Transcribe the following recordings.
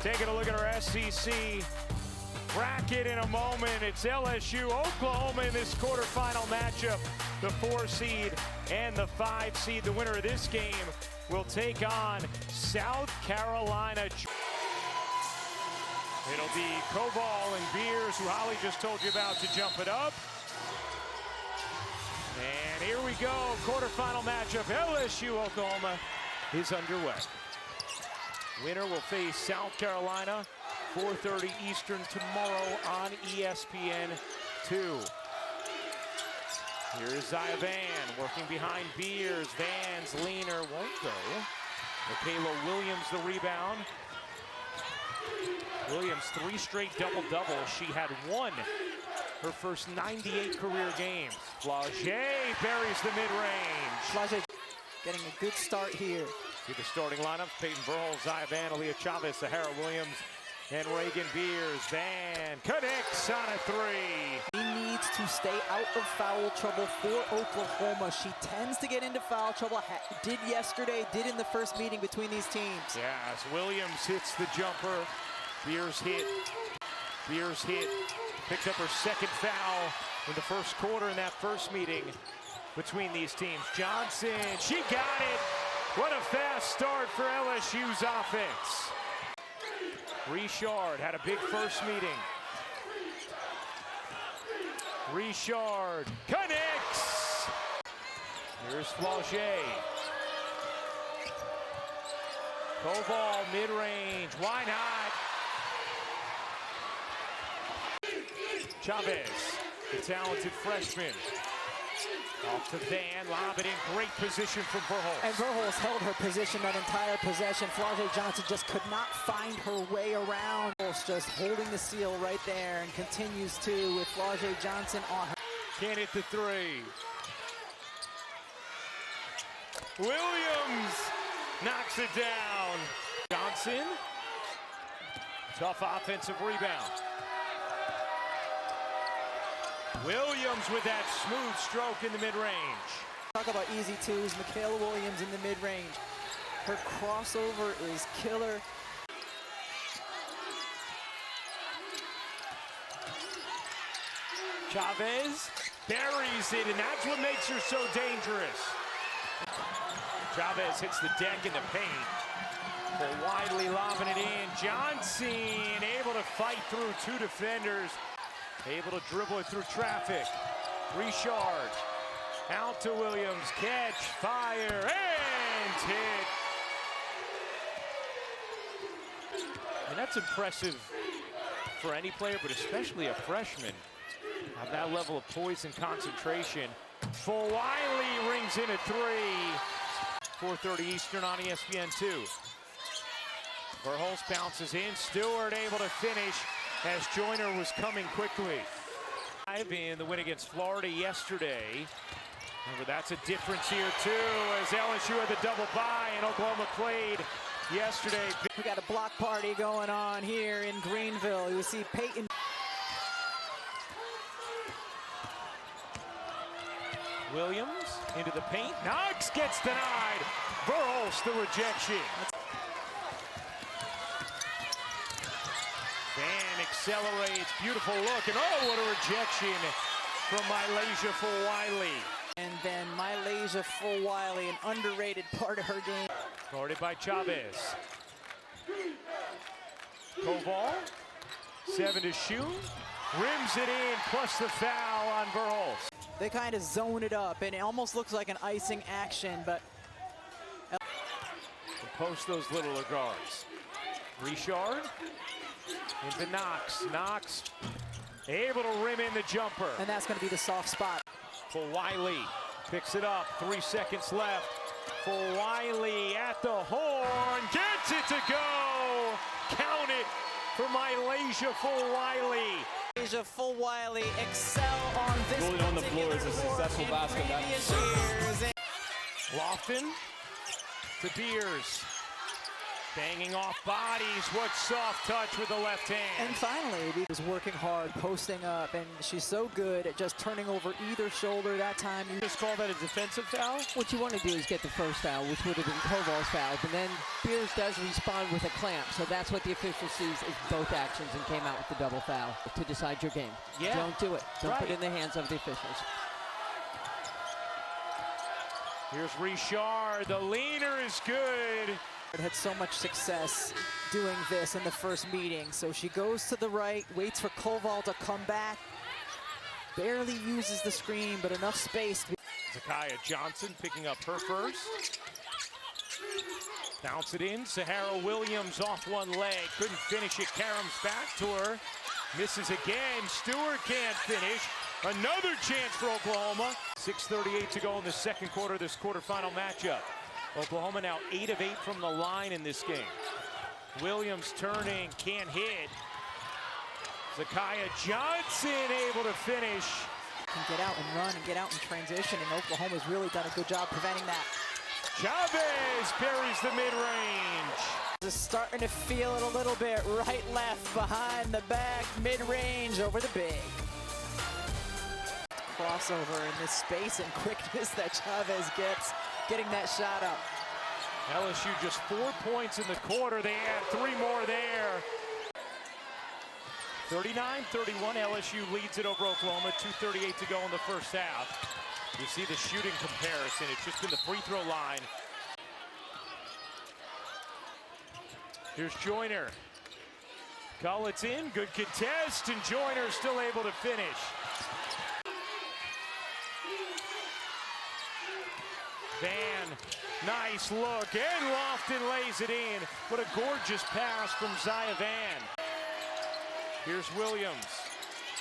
Taking a look at our SEC bracket in a moment. It's LSU, Oklahoma in this quarterfinal matchup. The 4 seed and the 5 seed. The winner of this game will take on South Carolina. It'll be Koval and Beers, who Holly just told you about, to jump it up. And here we go, quarterfinal matchup. LSU, Oklahoma is underway. Winner will face South Carolina, 4:30 Eastern tomorrow on ESPN 2. Here's Zaya Van working behind Beers. Van's leaner won't go. Michaela Williams the rebound. Williams 3 straight double-doubles. She had 1 her first 98 career games. Flau'jae buries the mid-range. Flau'jae getting a good start here. See the starting lineup: Peyton Verhulst, Zaya Van, Aaliyah Chavez, Sahara Williams, and Reagan Beers. Van connects on a 3. He needs to stay out of foul trouble for Oklahoma. She tends to get into foul trouble. Did yesterday, did in the first meeting between these teams. Yes, Williams hits the jumper. Beers hit. Beers hit. Picks up her second foul in the first quarter in that first meeting between these teams. Johnson, she got it. What a fast start for LSU's offense. Richard had a big first meeting. Richard connects. Here's Flau'jae. Koval mid-range. Why not? Chavez, the talented freshman. Off to Van, lob it in, great position from Verhulst. And Verhulst held her position that entire possession. Flau'jae Johnson just could not find her way around. Just holding the seal right there and continues to with Flau'jae Johnson on her. Can't hit the 3. Williams knocks it down. Johnson, tough offensive rebound. Williams with that smooth stroke in the mid-range. Talk about easy twos. Michaela Williams in the mid-range. Her crossover is killer. Chavez buries it, and that's what makes her so dangerous. Chavez hits the deck in the paint. Fulwiley lobbing it in. Johnson able to fight through 2 defenders. Able to dribble it through traffic. Richard out to Williams. Catch, fire, and hit. And that's impressive for any player, but especially a freshman. Have that level of poise and concentration. Fulwiley rings in a 3. 4:30 Eastern on ESPN 2. Verhulst bounces in. Stewart able to finish as Joyner was coming quickly. In the win against Florida yesterday. Remember, that's a difference here too, as LSU had the double bye and Oklahoma played yesterday. We got a block party going on here in Greenville. You see Peyton. Williams into the paint. Knox gets denied. Verhulst the rejection. Van accelerates, beautiful look, and oh, what a rejection from MiLaysia Fulwiley. And then MiLaysia Fulwiley, an underrated part of her game. Guarded by Chavez. Koval, 7 to shoot, rims it in, plus the foul on Verhulst. They kind of zone it up, and it almost looks like an icing action, but... Post those little guards. Richard. Into Knox. Knox able to rim in the jumper. And that's going to be the soft spot. Fulwiley picks it up. 3 seconds left. Fulwiley at the horn. Gets it to go. Count it for MiLaysia Fulwiley. MiLaysia Fulwiley excel on this. Rolling on the floor is a successful basket. Lofton to Beers. Banging off bodies, what soft touch with the left hand. And finally, he was working hard, posting up, and she's so good at just turning over either shoulder that time. You just call that a defensive foul? What you want to do is get the first foul, which would have been Koval's foul, but then Beers does respond with a clamp, so that's what the official sees is both actions and came out with the double foul to decide your game. Yeah. Don't do it. Don't put Right. it in the hands of the officials. Here's Richard, the leaner is good. Had so much success doing this in the first meeting. So she goes to the right, waits for Koval to come back. Barely uses the screen, but enough space. Zakiya Johnson picking up her first. Bounce it in, Sahara Williams off one leg. Couldn't finish it, Karam's back to her. Misses again, Stewart can't finish. Another chance for Oklahoma. 6:38 to go in the second quarter of this quarterfinal matchup. Oklahoma now 8 of 8 from the line in this game. Williams turning, can't hit. Zakiya Johnson able to finish. Can get out and run and get out in transition, and Oklahoma's really done a good job preventing that. Chavez buries the mid-range. Just starting to feel it a little bit. Right, left, behind the back, mid-range, over the big. Crossover in this space and quickness that Chavez gets, getting that shot up. LSU just 4 points in the quarter. They add 3 more there. 39-31, LSU leads it over Oklahoma. 2:38 to go in the first half. You see the shooting comparison. It's just been the free throw line. Here's Joyner. Gullett's in, good contest, and Joyner still able to finish. Van, nice look, and Lofton lays it in. What a gorgeous pass from Zaya Van. Here's Williams,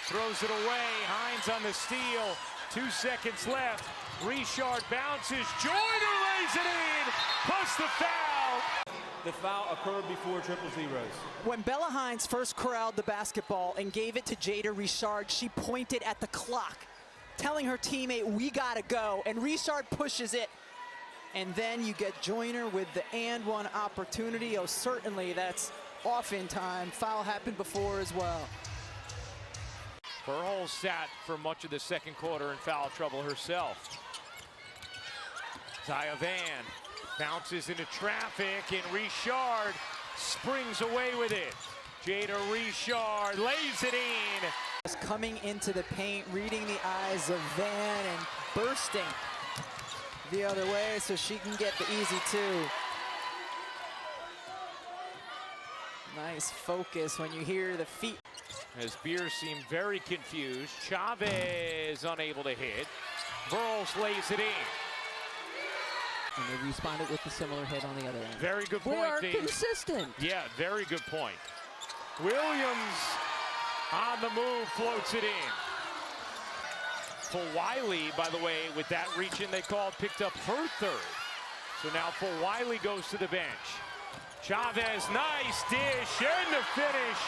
throws it away, Hines on the steal, 2 seconds left. Richard bounces, Joyner lays it in, plus the foul. The foul occurred before triple zeros. When Bella Hines first corralled the basketball and gave it to Jada Richard, she pointed at the clock, telling her teammate, we gotta go, and Richard pushes it. And then you get Joyner with the and one opportunity. Oh, certainly that's off in time. Foul happened before as well. Burhol sat for much of the second quarter in foul trouble herself. Zaya Van bounces into traffic, and Richard springs away with it. Jada Richard lays it in. Just coming into the paint, reading the eyes of Van and bursting the other way so she can get the easy 2. Nice focus when you hear the feet. As Beers seem very confused. Chavez unable to hit. Burles lays it in. And they responded with a similar hit on the other end. Very good We point, are Dave. consistent. Yeah, very good point. Williams on the move, floats it in. Fulwiley, by the way, with that reach in they called, picked up her third. So now Fulwiley goes to the bench. Chavez, nice dish, and the finish.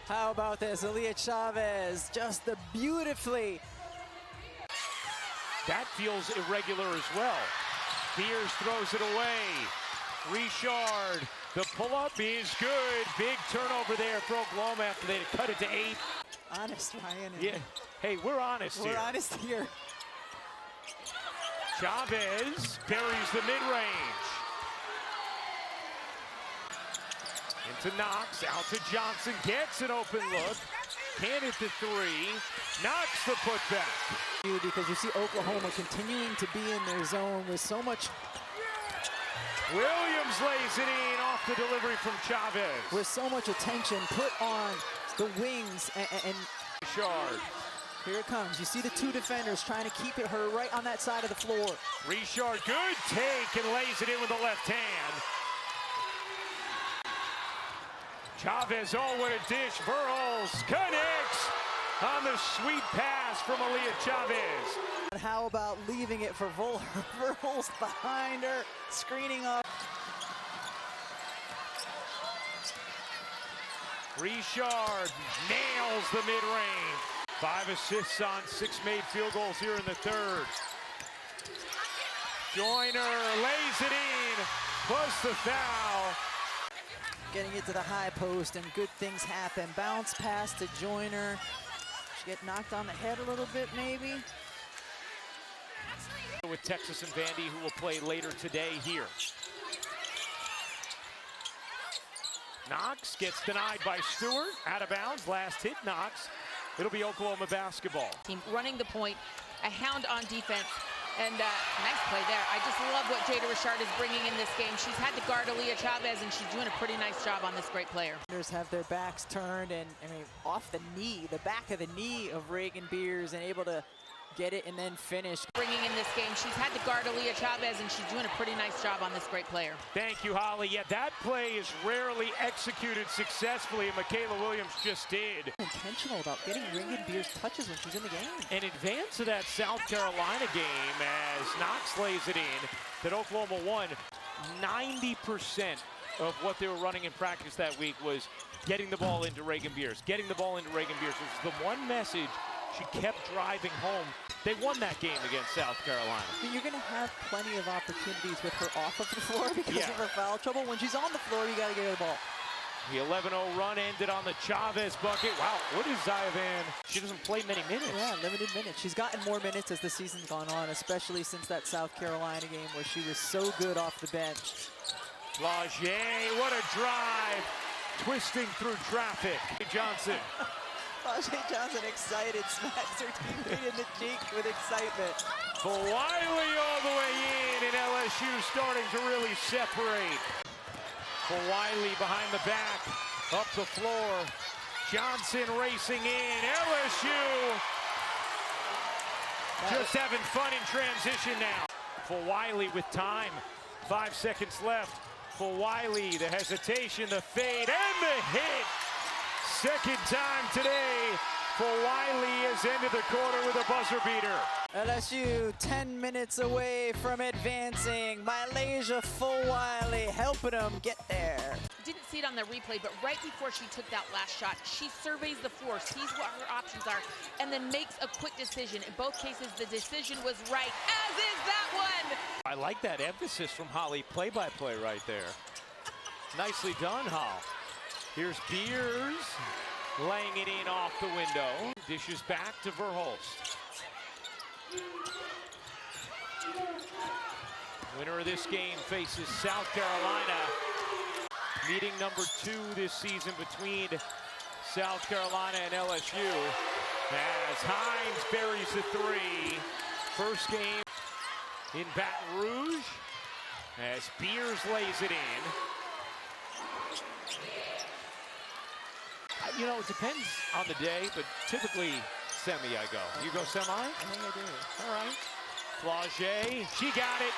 How about this, Aaliyah Chavez, just the beautifully. That feels irregular as well. Beers throws it away. Richard, the pull-up is good. Big turnover there for Oklahoma after they cut it to 8. Honest, Ryan. Yeah, hey, we're honest here. We're honest here. Chavez buries the mid-range. Into Knox, out to Johnson, gets an open look. Can't hit the 3, knocks the putback. Because you see Oklahoma continuing to be in their zone with so much. Williams lays it in off the delivery from Chavez. With so much attention put on the wings and Richard. here it comes. You see the 2 defenders trying to keep her right on that side of the floor. Richard, good take, and lays it in with the left hand. Chavez, oh, what a dish. Burles connects on the sweet pass from Aaliyah Chavez. And how about leaving it for Verhulst behind her, screening up. Richard nails the mid-range. 5 assists on 6 made field goals here in the third. Joyner lays it in, plus the foul. getting it to the high post, and good things happen. Bounce pass to Joyner. She get knocked on the head a little bit, maybe. With Texas and Vandy, who will play later today here. Knox gets denied by Stewart. Out of bounds. Last hit, Knox. It'll be Oklahoma basketball. Team running the point, a hound on defense, and nice play there. I just love what Jada Richard is bringing in this game. She's had to guard Aaliyah Chavez, and she's doing a pretty nice job on this great player. Have their backs turned, and I mean, off the knee, the back of the knee of Reagan Beers, and able to get it and then finish. Bringing in this game, she's had to guard Aaliyah Chavez, and she's doing a pretty nice job on this great player. Thank you, Holly. Yeah, that play is rarely executed successfully, and Michaela Williams just did. Intentional about getting Reagan Beers touches when she's in the game. In advance of that South Carolina game, as Knox lays it in, that Oklahoma won. 90% of what they were running in practice that week was getting the ball into Reagan Beers. Getting the ball into Reagan Beers was the one message she kept driving home. They won that game against South Carolina. I mean, you're going to have plenty of opportunities with her off of the floor because of her foul trouble. When she's on the floor, you got to get her the ball. The 11-0 run ended on the Chavez bucket. Wow, what is Zia Van? She doesn't play many minutes. Yeah, limited minutes. She's gotten more minutes as the season's gone on, especially since that South Carolina game where she was so good off the bench. Flau'jae, what a drive. Twisting through traffic. Johnson. Flau'jae Johnson excited, smacks her teammate in the cheek with excitement. Fulwiley all the way in, and LSU starting to really separate. Fulwiley behind the back, up the floor. Johnson racing in. LSU just having fun in transition now. Fulwiley with time. 5 seconds left. Fulwiley, the hesitation, the fade, and the hit. Second time today, Fulwiley has ended the quarter with a buzzer beater. LSU 10 minutes away from advancing. MiLaysia Fulwiley helping them get there. Didn't see it on the replay, but right before she took that last shot, she surveys the floor, sees what her options are, and then makes a quick decision. In both cases, the decision was right, as is that one. I like that emphasis from Holly, play-by-play right there. Nicely done, Hall. Here's Beers, laying it in off the window. Dishes back to Verhulst. Winner of this game faces South Carolina. Meeting number 2 this season between South Carolina and LSU. As Hines buries the 3. First game in Baton Rouge. As Beers lays it in. You know, it depends on the day, but typically semi I go. You go semi? I think I do. All right. Flau'jae, she got it.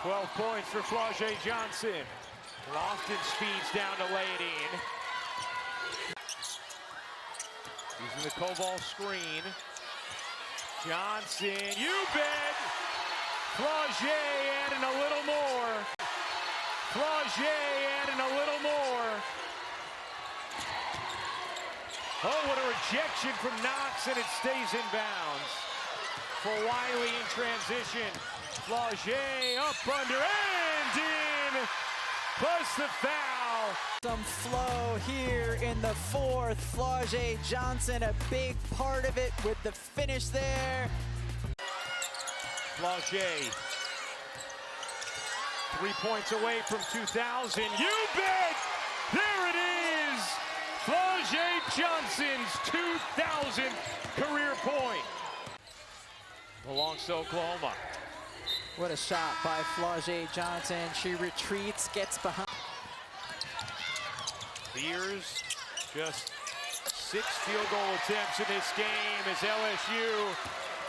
12 points for Flau'jae Johnson. Lofton speeds down to lay it in. Using the Koval screen. Johnson, you bet! Flau'jae adding a little more. Flau'jae adding a little more. Oh, what a rejection from Knox, and it stays in bounds. Fulwiley in transition. Flau'jae up under and in. Plus the foul. Some flow here in the 4th. Flau'jae Johnson, a big part of it with the finish there. Flau'jae. 3 points away from 2,000. You bet! There it is! Flau'jae Johnson's 2,000th career point. Belongs to Oklahoma. What a shot by Flau'jae Johnson. She retreats, gets behind. Beers, just 6 field goal attempts in this game as LSU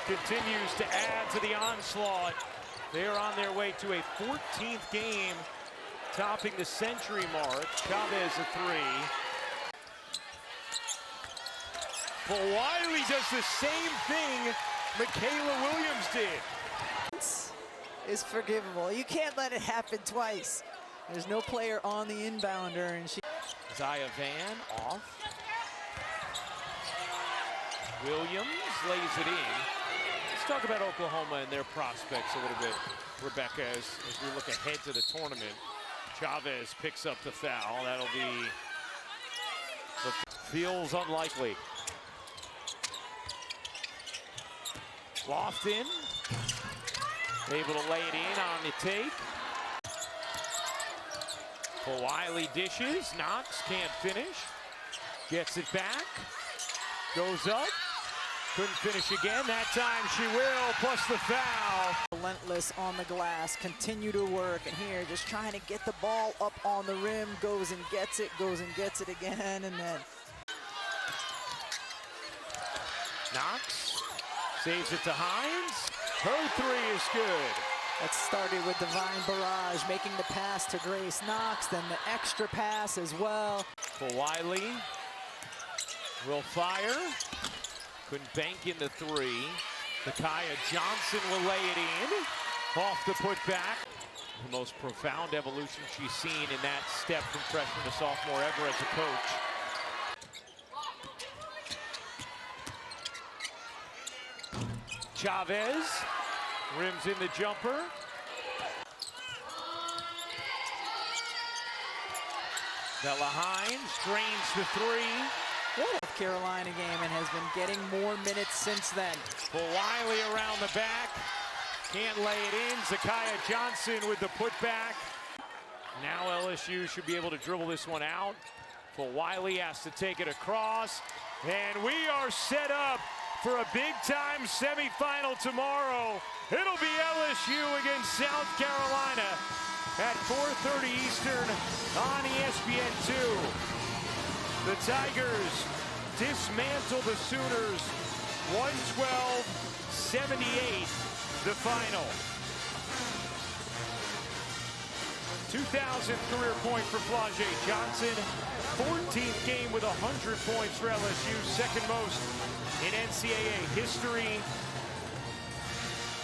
continues to add to the onslaught. They are on their way to a 14th game, topping the century mark. Chavez a 3. Fulwiley does the same thing Michaela Williams did. Is forgivable. You can't let it happen twice. There's no player on the inbounder, and she. Zia Van off. Williams lays it in. Let's talk about Oklahoma and their prospects a little bit. Rebecca, as we look ahead to the tournament. Chavez picks up the foul. That'll be, feels unlikely. Lofton, able to lay it in on the take. Fulwiley dishes, Knox can't finish. Gets it back, goes up, couldn't finish again. That time she will, plus the foul. Relentless on the glass, continue to work, and here just trying to get the ball up on the rim, goes and gets it again, and then Knox saves it to Hines. Her three is good. that started with Divine Barrage, making the pass to Grace Knox, then the extra pass as well. Fulwiley will fire. Couldn't bank in the three. Nakaya Johnson will lay it in. Off the putback. The most profound evolution she's seen in that step from freshman to sophomore ever as a coach. Chavez rims in the jumper. Bella Hines drains the three. North Carolina game and has been getting more minutes since then. Fulwiley around the back. Can't lay it in. Zakaya Johnson with the putback. Now LSU should be able to dribble this one out. Fulwiley has to take it across. And we are set up for a big-time semifinal tomorrow. It'll be LSU against South Carolina at 4:30 Eastern on ESPN2. The Tigers dismantle the Sooners 112-78, the final. 2,000th career point for Flau'jae Johnson. 14th game with 100 points for LSU, second most in NCAA history.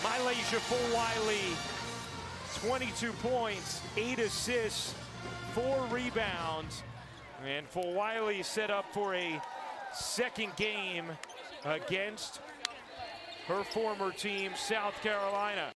MiLaysia Fulwiley, 22 points, 8 assists, 4 rebounds. And Fulwiley set up for a second game against her former team, South Carolina.